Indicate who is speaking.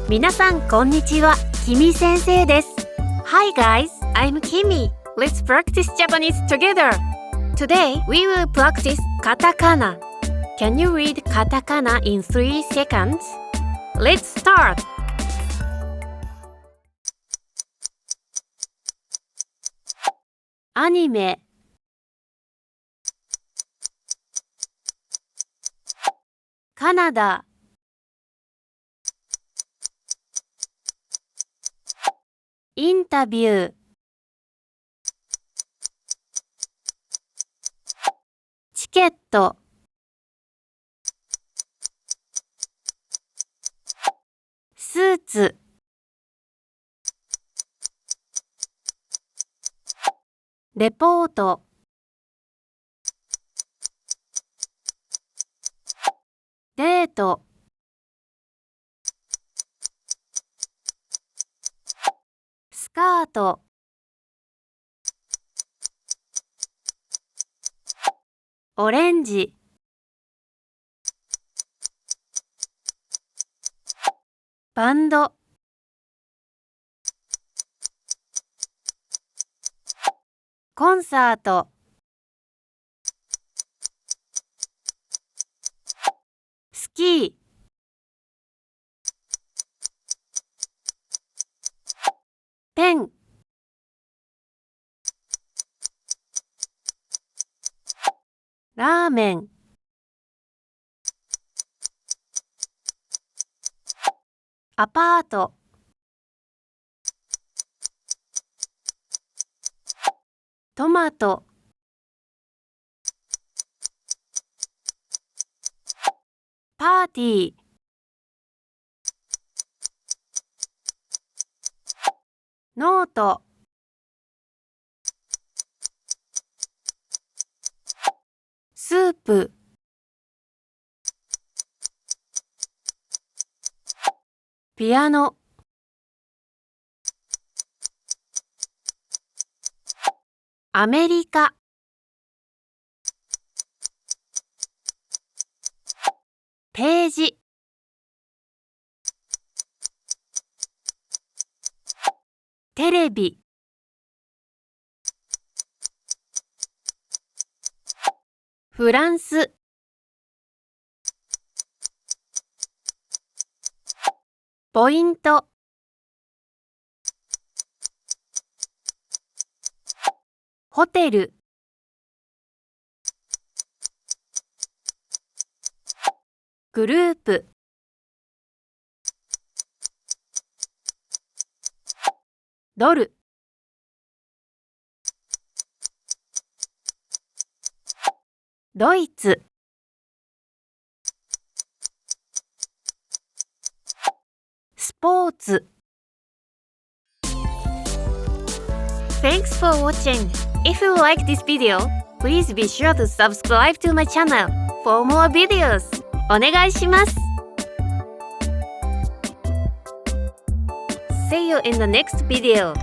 Speaker 1: 皆さんこんにちは、キミ先生です。Hi guys, I'm Kimi. Let's practice Japanese together. Today we will practice katakana. Can you read katakana in 3 seconds? Let's start. アニメ、カナダ、インタビュー、チケット、スーツ、レポート、デート、スカート、オレンジ、バンド、コンサート、スキー、ペン、ラーメン、アパート、トマト、パーティー、ノート、スープ、ピアノ、アメリカ、ページ、テレビ、フランス、ポイント、ホテル、グループ、ドル、ドイツ、スポーツ。Thanks for watching. If you like this video, please be sure to subscribe to my channel for more videos. お願いします。See you in the next video.